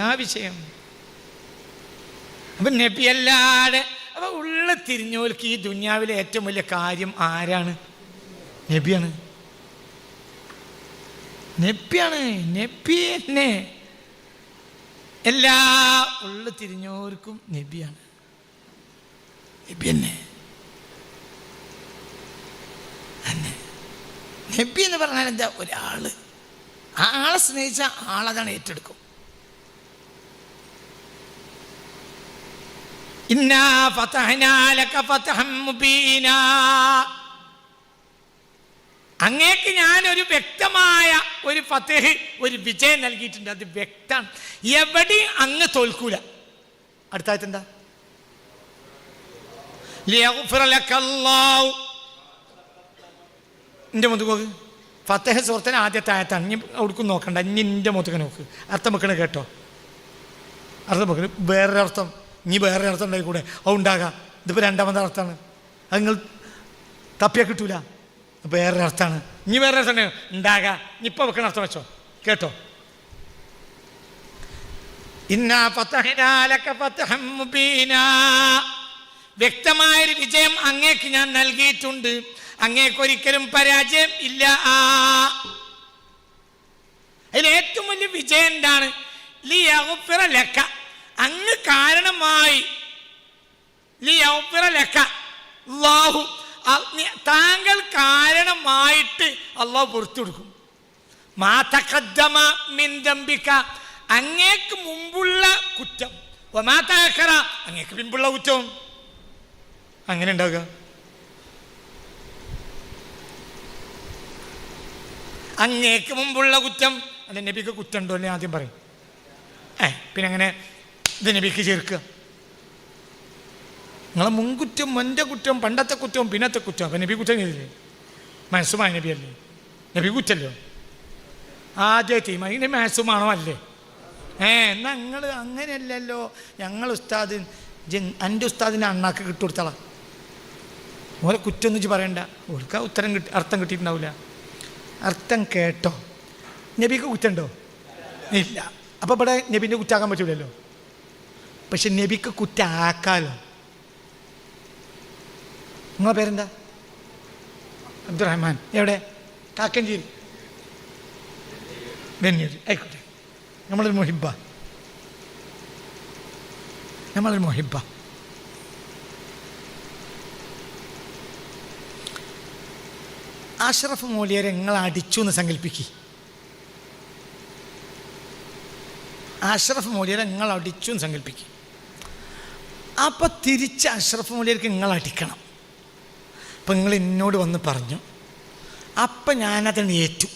ആ വിഷയം. അപ്പം നബി അല്ലാതെ അപ്പം ഉള്ള തിരിഞ്ഞോൽക്ക് ഈ ദുനിയാവിലെ ഏറ്റവും വലിയ കാര്യം ആരാണ്? നബിയാണ്. നബിയാണ്. നബി തന്നെ എല്ലാ ഉള്ള തിരിഞ്ഞോർക്കും നബിയാണ്. നബി തന്നെ. നബി എന്ന് പറഞ്ഞാൽ എന്താ? ഒരാള് ആ ആളെ സ്നേഹിച്ച ആളതാണ് ഏറ്റെടുക്കും. ഇന്നാ ഫതഹ്നാ ലക ഫതഹൻ മുബീനാ, അങ്ങേക്ക് ഞാനൊരു വ്യക്തമായ ഒരു ഫതഹ്, ഒരു വിജയം നൽകിയിട്ടുണ്ട്. അത് വ്യക്തമാണ്, എവിടെയും അങ്ങ് തോൽക്കൂല. അടുത്തായിട്ട് എന്താ? ലിയഗ്ഫിറ ലകല്ലാഹു. എൻ്റെ മുഖത്ത് നോക്ക്. ഫതഹ് സൂറത്തിൻ്റെ ആദ്യത്തെ ആയത്താണ്. ഇനി അവിടേക്കും നോക്കണ്ട, ഇനി എൻ്റെ മുഖത്തേക്ക് നോക്ക്. അർത്ഥം വെക്കണ കേട്ടോ. അർത്ഥം വെക്കണ വേറൊരർത്ഥം, ഇനി വേറെ അർത്ഥം ഉണ്ടായി കൂടെ അത് ഉണ്ടാകാം. ഇതിപ്പോൾ രണ്ടാമത്തെ അർത്ഥമാണ്, അത് നിങ്ങൾ തപ്പിയാൽ കിട്ടൂല. വേറൊരു അർത്ഥമാണ്, ഇനി വേറെ അർത്ഥം ഉണ്ടാകാം. ഇനിയിപ്പോൾ വെക്കണ അർത്ഥം വെച്ചോ, കേട്ടോ. ഇന്നാ ഫതഹ്നാ ലക ഫതഹൻ മുബീനാ, വ്യക്തമായൊരു വിജയം അങ്ങേക്ക് ഞാൻ നൽകിയിട്ടുണ്ട്. അങ്ങേക്കൊരിക്കലും പരാജയം ഇല്ല. അതിൽ ഏറ്റവും വലിയ വിജയം എന്താണ്? ലിയഗ്ഫിറ ലക, അങ്ങ് കാരണമായി. ലിയഗ്ഫിറ ലക അല്ലാഹു, താങ്കൾ കാരണമായിട്ട് അല്ലാഹു പുറത്തു കൊടുക്കും. മാ തഖദ്ദമ മിൻ ദംബിക, അങ്ങേക്ക് മുമ്പുള്ള കുറ്റം. വമാ തഅഖറ, അങ്ങേക്ക് പിമ്പുള്ള കുറ്റവും. അങ്ങനെ ഉണ്ടാവുക. അങ്ങേക്ക് മുമ്പുള്ള കുറ്റം അല്ല, നബിക്ക് കുറ്റം ഉണ്ടോ അല്ലേ ആദ്യം പറയും. പിന്നെ അങ്ങനെ ഇത് നബിക്ക് ചേർക്കുക. നിങ്ങളെ മുൻകുറ്റം, എൻ്റെ കുറ്റം, പണ്ടത്തെ കുറ്റവും പിന്നത്തെ കുറ്റം. അപ്പം നബി കുറ്റം ചെയ്തില്ലേ? മനസ്സുമായ നബിയല്ലേ? നബി കുറ്റല്ലോ ആദ്യത്തെ. അതിൻ്റെ മനസ്സുമാണോ അല്ലേ? എന്നാൽ നിങ്ങൾ അങ്ങനെയല്ലല്ലോ. ഞങ്ങൾ ഉസ്താദ്, എൻ്റെ ഉസ്താദിൻ്റെ അണ്ണാക്ക് കിട്ടുകൊടുത്തളാം. ഓരോ കുറ്റം എന്ന് വെച്ച് പറയണ്ട. ഓർക്ക് ഉത്തരം അർത്ഥം കിട്ടിയിട്ടുണ്ടാവില്ല. അർത്ഥം കേട്ടോ. നബിക്ക് കുറ്റുണ്ടോ? ഇല്ല. അപ്പോൾ ഇവിടെ നബിൻ്റെ കുറ്റാക്കാൻ പറ്റൂലല്ലോ. പക്ഷെ നബിക്ക് കുറ്റാക്കാലോ. നിങ്ങളെ പേരെന്താ? അബ്ദുറഹ്മാൻ. എവിടെ? കാക്കഞ്ചേരി. വെന്നൂര്. ആയിക്കോട്ടെ. നമ്മളൊരു മുഹിബ്ബ. അഷ്റഫ് മൗലിയരെ നിങ്ങൾ അടിച്ചു എന്ന് സങ്കല്പിക്കുക. അഷ്റഫ് മൗലിയരെ നിങ്ങൾ അടിച്ചു എന്ന് സങ്കല്പിക്കുക. അപ്പം തിരിച്ച് അഷ്റഫ് മൗലിയർക്ക് നിങ്ങൾ അടിക്കണം. അപ്പം നിങ്ങൾ എന്നോട് വന്ന് പറഞ്ഞു, അപ്പം ഞാനതിന് ഏറ്റു.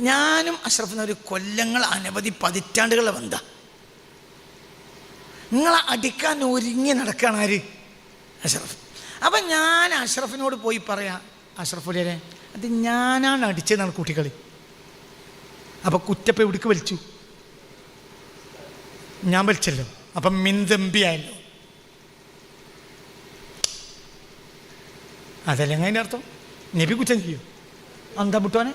ഞാനും അഷ്റഫിന് ഒരു കൊല്ലങ്ങൾ, അനവധി പതിറ്റാണ്ടുകളുടെ ബന്ധം. നിങ്ങളെ അടിക്കാൻ ഒരുങ്ങി നടക്കുകയാണ് ആര്? അഷ്റഫ്. അപ്പം ഞാൻ അഷ്റഫിനോട് പോയി പറയാം, അഷ്റഫ് മൗലിയരെ അത് ഞാനാണ് അടിച്ചതെന്നാണ് കുട്ടികളി. അപ്പം കുറ്റപ്പം എവിടേക്ക് വലിച്ചു? ഞാൻ വലിച്ചല്ലോ. അപ്പം മിൻതമ്പിയായല്ലോ. അതല്ലെങ്കിൽ അതിൻ്റെ അർത്ഥം നബി കുറ്റം ചെയ്യൂ? അന്താ മുട്ടോനെ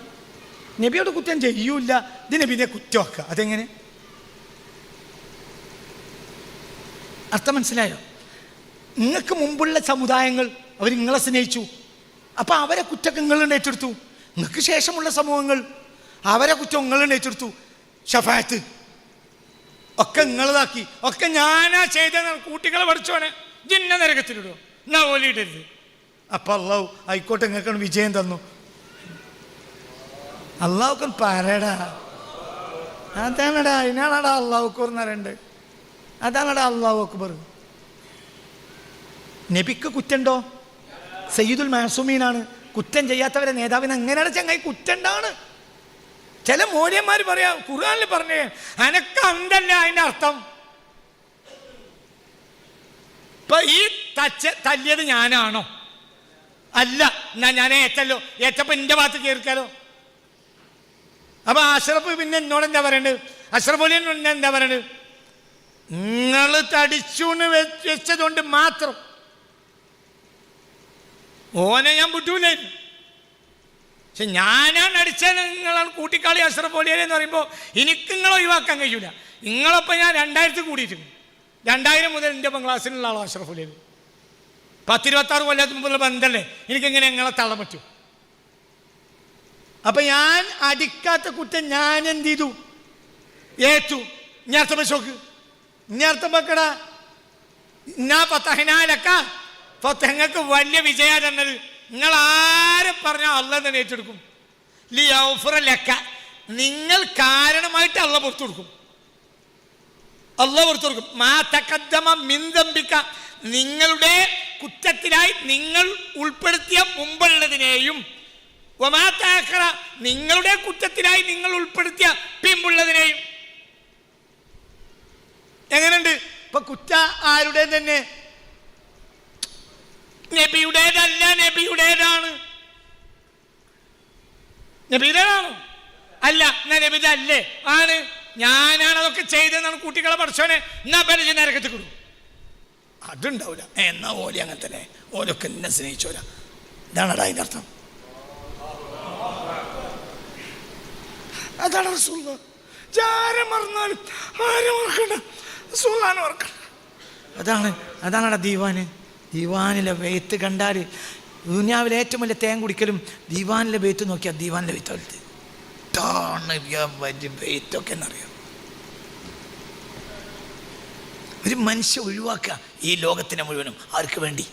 നബിയോട് കുറ്റം ചെയ്യൂല. ഇത് നബിനെ കുറ്റമാക്കുക. അതെങ്ങനെ? അർത്ഥം മനസ്സിലായോ? നിങ്ങൾക്ക് മുമ്പുള്ള സമുദായങ്ങൾ അവർ നിങ്ങളെ സ്നേഹിച്ചു. അപ്പം അവരെ കുറ്റമൊക്കെ നിങ്ങളുണ്ട് ഏറ്റെടുത്തു. നിങ്ങൾക്ക് ശേഷമുള്ള സമൂഹങ്ങൾ അവരെ കുറ്റം നിങ്ങളുണ്ട് ഏറ്റെടുത്തു. ഷഫായത്ത് ഒക്കെ നിങ്ങളതാക്കി. ഒക്കെ ഞാനാ ചെയ്ത കുട്ടികളെ പഠിച്ചോനെ ജിന്ന നരകത്തിലിടുമോ? എന്നാ ഓലിയിടരുത്. അപ്പം അള്ളാഹു ആയിക്കോട്ടെ, നിങ്ങൾക്കാണ് വിജയം തന്നു. അള്ളാഹുക്ക് പറയടാ. അതാണടാ, അതിനാണടാ അള്ളാഹു അക്ബർ എന്ന് പറയണ്ട്. അതാണടാ അള്ളാഹു അക്ബർ. നബിക്ക് കുറ്റുണ്ടോ? സയ്യിദുൽ മാസൂമീനാണ്. കുറ്റം ചെയ്യാത്തവരെ നേതാവിന് എങ്ങനെയാണ് ചങ്ങായി കുറ്റുണ്ടാണ്? ചില മൗലവിമാർ പറയാം, ഖുർആനിൽ പറഞ്ഞേ അനക്ക് അന്തല്ല. അതിൻ്റെ അർത്ഥം ഇപ്പൊ ഈ തല്ലിയത് ഞാനാണോ? അല്ല. എന്നാ ഞാൻ ഏറ്റല്ലോ. ഏറ്റപ്പോ എൻ്റെ ഭാഗത്ത് കയറിക്കാലോ. അപ്പൊ അഷ്റഫ് പിന്നെ എന്നോട് എന്താ പറയണ്ടത്? അഷ്റഫ് മൗലവി എന്താ പറയണ്ടത്? നിങ്ങൾ തടിച്ചൂന്ന് വെച്ചതുകൊണ്ട് മാത്രം ഓനെ ഞാൻ വിട്ടൂലേ. പക്ഷെ ഞാനാണ് അടിച്ചാൽ നിങ്ങളാണ് കൂട്ടിക്കാളി അഷ്റഫ് ഓലിയാർ എന്ന് പറയുമ്പോൾ എനിക്ക് നിങ്ങളെ ഒഴിവാക്കാൻ കഴിയൂല. നിങ്ങളൊപ്പം ഞാൻ 2000 കൂടിയിട്ടുണ്ട്. 2000 മുതൽ എൻ്റെ ഒപ്പം ക്ലാസ്സിലുള്ള ആളോ അഷ്റഫ് ഓലിയാർ. 10-26 കൊല്ലത്തിന് മുമ്പുള്ള ബന്ധമല്ലേ, എനിക്കെങ്ങനെ നിങ്ങളെ തള്ളാൻ പറ്റും? അപ്പം ഞാൻ അടിക്കാത്ത കുറ്റം ഞാൻ എന്ത് ചെയ്തു? ഏറ്റു. ഇനി അർത്ഥം വെച്ചോക്ക്, ഇനി അർത്ഥം വെക്കടാ. ഞാൻ ഫത്തഹങ്ങൾക്ക് വലിയ വിജയ തന്നത്. നിങ്ങൾ ആരെ പറഞ്ഞാൽ അള്ളാഹ് തന്നെ ഏറ്റെടുക്കും. ലിയൗഫറലക, നിങ്ങൾ കാരണമായിട്ട് അള്ളാഹ് പുറത്തു കൊടുക്കും. അള്ളാഹ് പുറത്തു കൊടുക്കും. മാ തഖദ്ദമ മിൻ ദംബിക, നിങ്ങളുടെ കുറ്റത്തിനായി നിങ്ങൾ ഉൾപ്പെടുത്തിയ മുമ്പുള്ളതിനെയും, വമാ തഅഖറ, നിങ്ങളുടെ കുറ്റത്തിനായി നിങ്ങൾ ഉൾപ്പെടുത്തിയ പിമ്പുള്ളതിനെയും. എങ്ങനെയുണ്ട്? ഇപ്പൊ കുറ്റ ആരുടെ തന്നെ? നബിയുടേതല്ല, നബിയുടേതാണ്. നബിയുടേതാണോ? അല്ല. എന്നാ നബിയുടെ അല്ലേ? ആണ്. ഞാനാണ് അതൊക്കെ ചെയ്തതെന്നാണ് കുട്ടികളെ പഠിച്ചോനെ. എന്നാ പരിചയ നരകത്തിൽ കൊടുക്കും. അതുണ്ടാവില്ല. എന്നാ ഓലി അങ്ങനെ തന്നെ, ഓലൊക്കെ എന്നെ സ്നേഹിച്ചോരാ. ഇതാണടാ അതിൻ്റെ അർത്ഥം. അതാണ് റസൂൽ. ആരെ മറന്നാലും ആരെ മറക്കണ്ട, റസൂലാണ് മറക്കണ്ട. അതാണടാ ദീവാന്. ദീവാനിലെ വെയ്ത്ത് കണ്ടാൽ ദുനിയാവിലെ ഏറ്റവും വലിയ തേൻ കുടിക്കലും ദീവാനിലെ വെയ്ത്ത് നോക്കിയാൽ ദീവാനിലെ വെയ്ത്ത് വലുത്. വലിയ വെയ്ത്തൊക്കെ എന്നറിയാം. ഒരു മനുഷ്യ ഒഴിവാക്കുക ഈ ലോകത്തിനെ മുഴുവനും ആർക്ക് വേണ്ടി?